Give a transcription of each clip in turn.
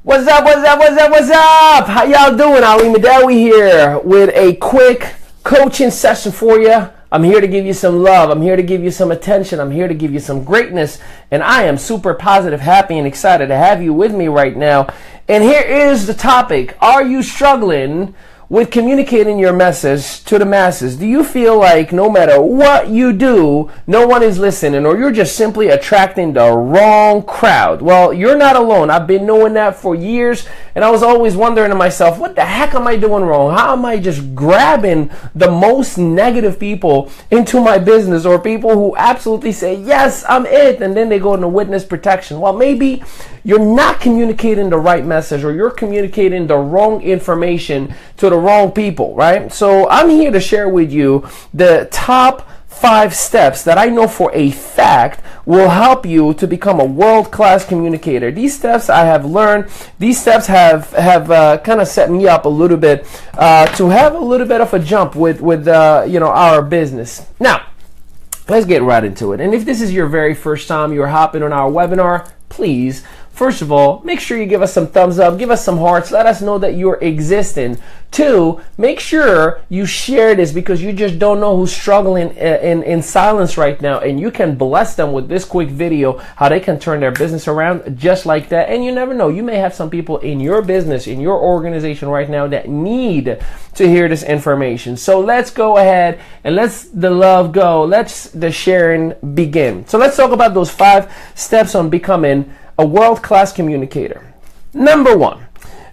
What's up, what's up, what's up, what's up? How y'all doing? Mehdaoui here with a quick coaching session for you. I'm here to give you some love. I'm here to give you some attention. I'm here to give you some greatness. And I am super positive, happy, and excited to have you with me right now. And here is the topic. Are you struggling with communicating your message to the masses? Do you feel like no matter what you do, no one is listening, or you're just simply attracting the wrong crowd? Well, you're not alone. I've been knowing that for years, and I was always wondering to myself, what the heck am I doing wrong? How am I just grabbing the most negative people into my business, or people who absolutely say, yes, I'm it, and then they go into witness protection? Well, maybe you're not communicating the right message, or you're communicating the wrong information to the wrong people, right? So I'm here to share with you the top 5 steps that I know for a fact will help you to become a world-class communicator. These steps I have learned. These steps have kind of set me up a little bit to have a little bit of a jump with our business. Now, let's get right into it. And if this is your very first time you're hopping on our webinar, please, first of all, make sure you give us some thumbs up, give us some hearts, let us know that you're existing. 2, make sure you share this, because you just don't know who's struggling in silence right now, and you can bless them with this quick video, how they can turn their business around just like that. And you never know, you may have some people in your business, in your organization right now that need to hear this information. So let's go ahead and let's the love go. Let's the sharing begin. So let's talk about those 5 steps on becoming a world-class communicator. Number 1,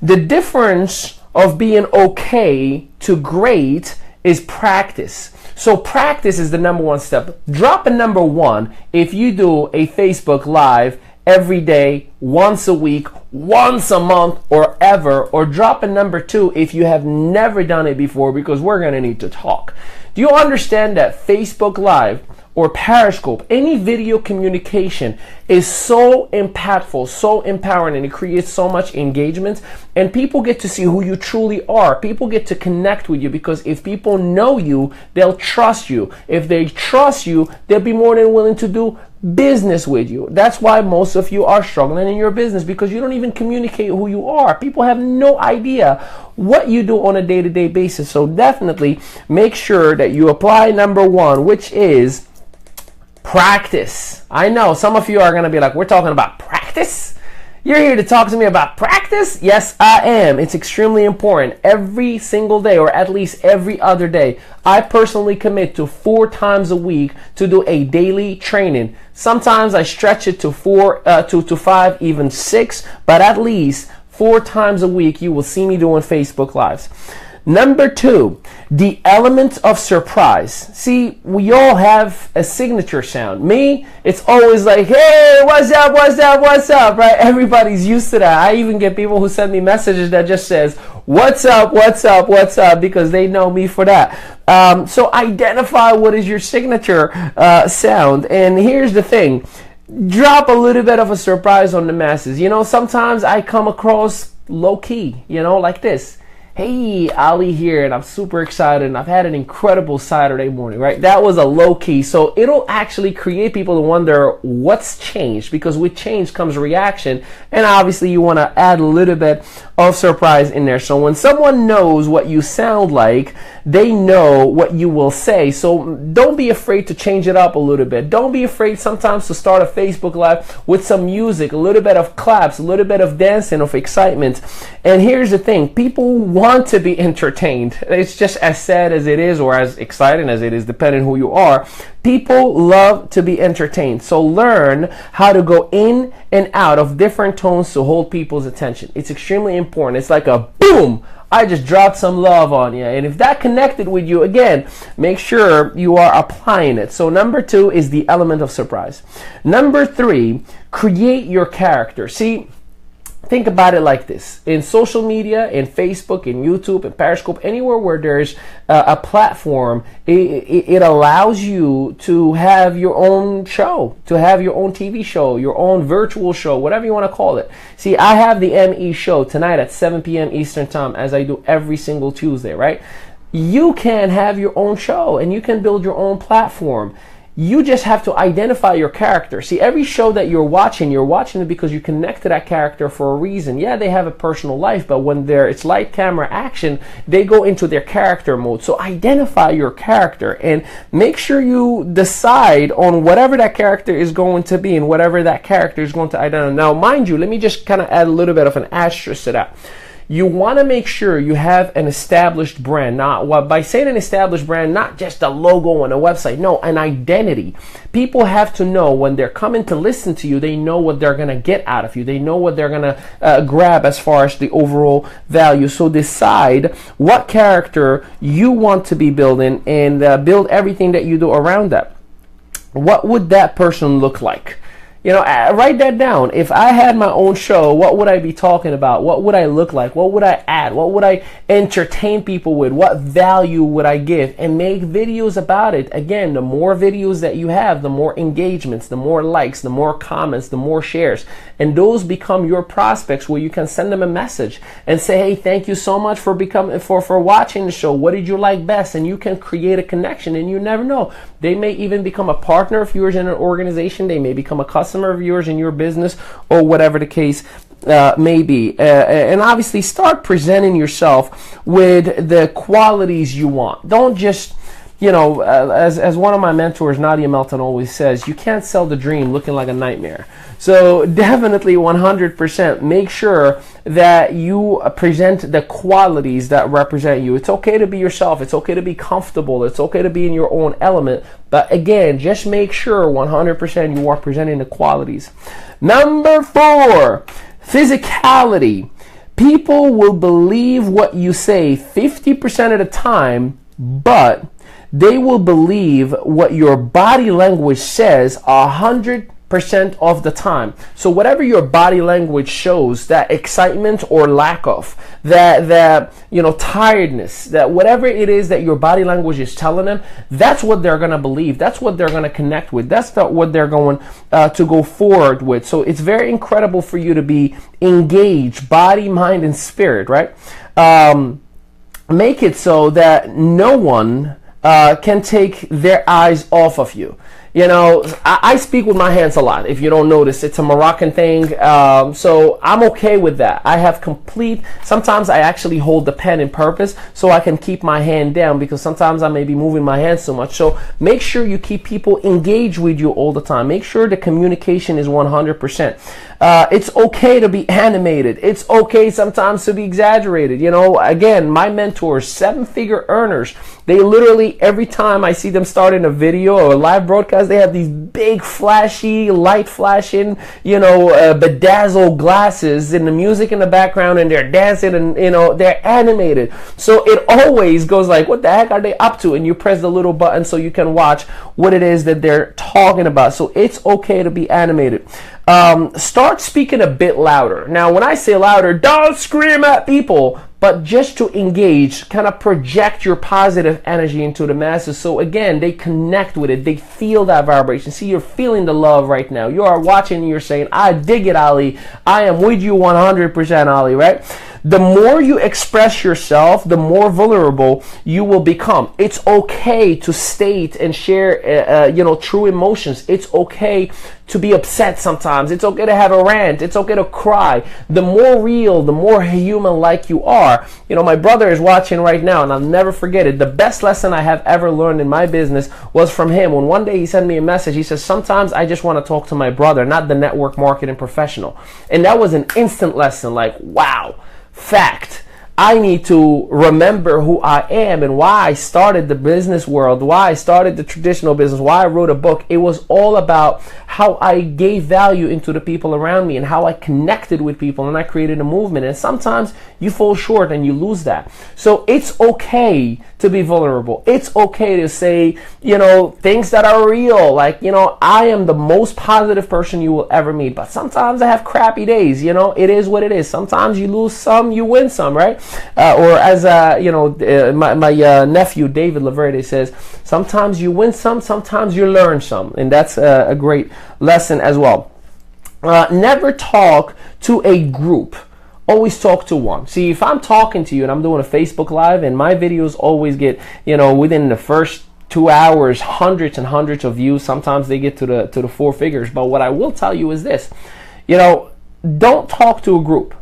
the difference of being okay to great is practice. So practice is the number 1 step. Drop a number 1 if you do a Facebook Live every day, once a week, once a month, or ever. Or drop a number 2 if you have never done it before, because we're going to need to talk. Do you understand that Facebook Live or Periscope, any video communication, is so impactful, so empowering, and it creates so much engagement, and people get to see who you truly are. People get to connect with you, because if people know you, they'll trust you. If they trust you, they'll be more than willing to do business with you. That's why most of you are struggling in your business, because you don't even communicate who you are. People have no idea what you do on a day-to-day basis. So definitely make sure that you apply number 1, which is practice. I know some of you are going to be like, we're talking about practice? You're here to talk to me about practice? Yes, I am. It's extremely important. Every single day, or at least every other day, I personally commit to 4 times a week to do a daily training. Sometimes I stretch it to 5, even 6, but at least 4 times a week you will see me doing Facebook Lives. Number 2, the element of surprise. See, we all have a signature sound. Me, it's always like, hey, what's up, what's up, what's up, right? Everybody's used to that. I even get people who send me messages that just says, what's up, what's up, what's up, because they know me for that. So identify what is your signature sound. And here's the thing. Drop a little bit of a surprise on the masses. You know, sometimes I come across low-key, like this. Hey, Ali here, and I'm super excited, and I've had an incredible Saturday morning, right? That was a low key. So it'll actually create people to wonder what's changed, because with change comes reaction, and obviously you want to add a little bit of surprise in there. So when someone knows what you sound like, they know what you will say. So don't be afraid to change it up a little bit. Don't be afraid sometimes to start a Facebook Live with some music, a little bit of claps, a little bit of dancing, of excitement. And here's the thing, people want to be entertained. It's just as sad as it is, or as exciting as it is, depending who you are. People love to be entertained. So learn how to go in and out of different tones to hold people's attention. It's extremely important. It's like a boom, I just dropped some love on you. And if that connected with you, again, make sure you are applying it. So number 2 is the element of surprise. Number 3, create your character. See, think about it like this. In social media, in Facebook, in YouTube, in Periscope, anywhere where there's a platform, it allows you to have your own show, to have your own TV show, your own virtual show, whatever you want to call it. See, I have the ME show tonight at 7 p.m. Eastern Time, as I do every single Tuesday, right? You can have your own show, and you can build your own platform. You just have to identify your character. See, every show that you're watching it because you connect to that character for a reason. Yeah, they have a personal life, but when it's light, camera, action, they go into their character mode. So identify your character and make sure you decide on whatever that character is going to be and whatever that character is going to identify. Now, mind you, let me just kind of add a little bit of an asterisk to that. You want to make sure you have an established brand. Now, by saying an established brand, not just a logo on a website, no, an identity. People have to know when they're coming to listen to you, they know what they're going to get out of you. They know what they're going to grab as far as the overall value. So decide what character you want to be building and build everything that you do around that. What would that person look like? You know, write that down. If I had my own show, what would I be talking about? What would I look like? What would I add? What would I entertain people with? What value would I give? And make videos about it. Again, the more videos that you have, the more engagements, the more likes, the more comments, the more shares. And those become your prospects where you can send them a message and say, hey, thank you so much for watching the show. What did you like best? And you can create a connection, and you never know. They may even become a partner of yours in an organization. They may become a customer of yours in your business, or whatever the case may be. And obviously start presenting yourself with the qualities you want. Don't just, you know, as one of my mentors, Nadia Melton, always says, you can't sell the dream looking like a nightmare. So definitely 100% make sure that you present the qualities that represent you. It's okay to be yourself. It's okay to be comfortable. It's okay to be in your own element. But again, just make sure 100% you are presenting the qualities. Number 4, physicality. People will believe what you say 50% of the time, but they will believe what your body language says 100% of the time. So whatever your body language shows, that excitement or lack of, that you know, tiredness, that whatever it is that your body language is telling them, that's what they're going to believe. That's what they're going to connect with. That's what they're going to go forward with. So it's very incredible for you to be engaged, body, mind, and spirit, right? Make it so that no one can take their eyes off of you. You know, I speak with my hands a lot. If you don't notice, it's a Moroccan thing. So I'm okay with that. I have sometimes I actually hold the pen in purpose so I can keep my hand down, because sometimes I may be moving my hands so much. So make sure you keep people engaged with you all the time. Make sure the communication is 100%. It's okay to be animated. It's okay sometimes to be exaggerated. You know, again, my mentors, 7-figure earners, they literally, every time I see them starting a video or a live broadcast, they have these big flashy, light flashing, you know, bedazzled glasses and the music in the background, and they're dancing, and, you know, they're animated. So it always goes like, what the heck are they up to? And you press the little button so you can watch what it is that they're talking about. So it's okay to be animated. Start speaking a bit louder. Now, when I say louder, don't scream at people, but just to engage, kind of project your positive energy into the masses. So again, they connect with it. They feel that vibration. See, you're feeling the love right now. You are watching and you're saying, I dig it, Ali. I am with you 100%, Ali, right? The more you express yourself, the more vulnerable you will become. It's okay to state and share, you know, true emotions. It's okay to be upset sometimes. It's okay to have a rant. It's okay to cry. The more real, the more human-like you are. You know, my brother is watching right now, and I'll never forget it. The best lesson I have ever learned in my business was from him. When one day he sent me a message, he says, sometimes I just want to talk to my brother, not the network marketing professional. And that was an instant lesson, like, wow. Fact. I need to remember who I am and why I started the business world, why I started the traditional business, why I wrote a book. It was all about how I gave value into the people around me and how I connected with people, and I created a movement. And sometimes you fall short and you lose that. So it's okay to be vulnerable. It's okay to say, you know, things that are real. Like, you know, I am the most positive person you will ever meet, but sometimes I have crappy days. You know, it is what it is. Sometimes you lose some, you win some, right? Or as you know, my nephew David Laverde says, sometimes you win some, sometimes you learn some, and that's a great lesson as well. Never talk to a group. Always talk to one. See, if I'm talking to you and I'm doing a Facebook Live, and my videos always get, you know, within the first 2 hours, hundreds and hundreds of views. Sometimes they get to the 4 figures. But what I will tell you is this, don't talk to a group.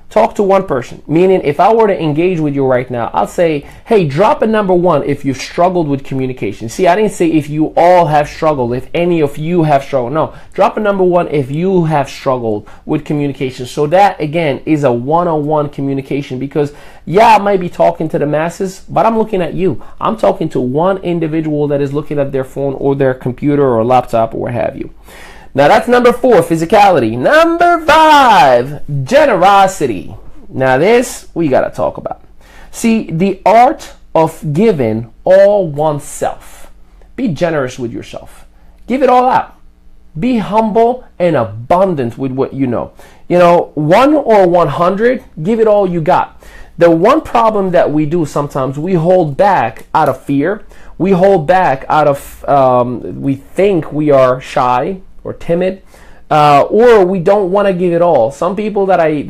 Talk to one person. Meaning, if I were to engage with you right now, I'll say, hey, drop a number 1 if you've struggled with communication. See, I didn't say if you all have struggled, if any of you have struggled. No, drop a number 1 if you have struggled with communication. So that, again, is a one-on-one communication, because, yeah, I might be talking to the masses, but I'm looking at you. I'm talking to one individual that is looking at their phone or their computer or laptop or what have you. Now that's number 4, physicality. Number 5, generosity. Now this we gotta talk about. See, the art of giving all oneself. Be generous with yourself. Give it all out. Be humble and abundant with what you know. 1 or 100, give it all you got. The one problem that we do sometimes, we hold back out of fear. We hold back out of, we think we are shy or timid, or we don't want to give it all. Some people that I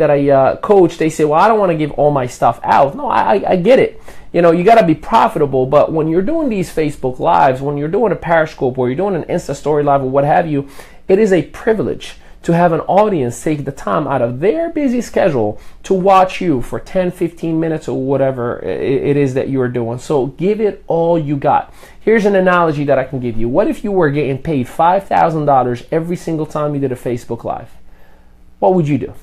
coach, they say, well, I don't want to give all my stuff out. No, I get it. You got to be profitable, but when you're doing these Facebook Lives, when you're doing a Periscope, or you're doing an Insta Story Live or what have you, it is a privilege to have an audience take the time out of their busy schedule to watch you for 10, 15 minutes or whatever it is that you're doing. So give it all you got. Here's an analogy that I can give you. What if you were getting paid $5,000 every single time you did a Facebook Live? What would you do?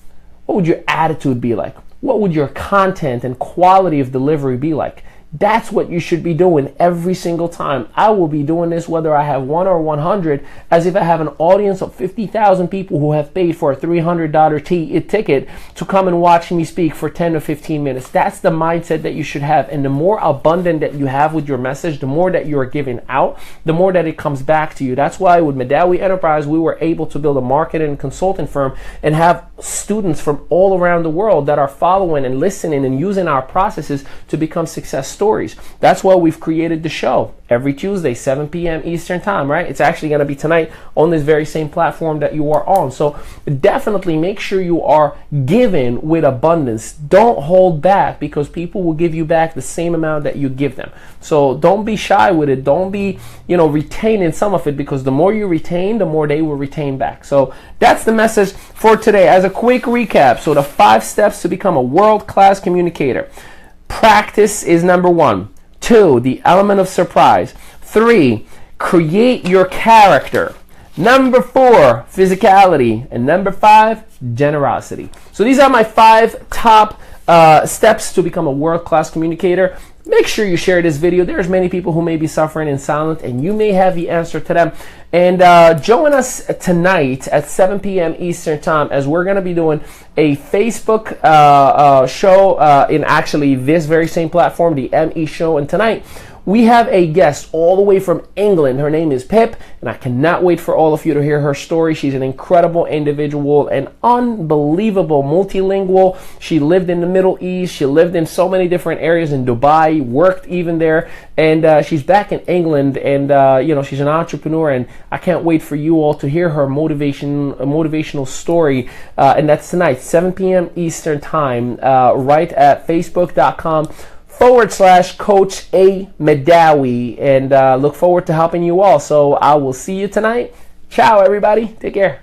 What would your attitude be like? What would your content and quality of delivery be like? That's what you should be doing every single time. I will be doing this whether I have 1 or 100, as if I have an audience of 50,000 people who have paid for a $300 ticket to come and watch me speak for 10 to 15 minutes. That's the mindset that you should have. And the more abundant that you have with your message, the more that you are giving out, the more that it comes back to you. That's why with Mehdaoui Enterprise, we were able to build a marketing and consulting firm and have students from all around the world that are following and listening and using our processes to become success stories. That's why we've created the show every Tuesday, 7 p.m. Eastern time, right? It's actually going to be tonight on this very same platform that you are on. So definitely make sure you are giving with abundance. Don't hold back, because people will give you back the same amount that you give them. So don't be shy with it. Don't be, retaining some of it, because the more you retain, the more they will retain back. So that's the message for today. As a quick recap, so the 5 steps to become a world-class communicator. Practice is number 1. 2, the element of surprise. 3, create your character. Number 4, physicality. And number 5, generosity. So these are my 5 top steps to become a world-class communicator. Make sure you share this video. There's many people who may be suffering in silence, and you may have the answer to them. And join us tonight at 7 p.m. Eastern time, as we're going to be doing a Facebook show in actually this very same platform, the ME show. And tonight we have a guest all the way from England. Her name is Pip, and I cannot wait for all of you to hear her story. She's an incredible individual, an unbelievable multilingual. She lived in the Middle East. She lived in so many different areas in Dubai, worked even there, and she's back in England, and she's an entrepreneur, and I can't wait for you all to hear her motivational story, and that's tonight, 7 p.m. Eastern time, right at facebook.com/Coach A Mehdaoui, and look forward to helping you all. So I will see you tonight. Ciao, everybody. Take care.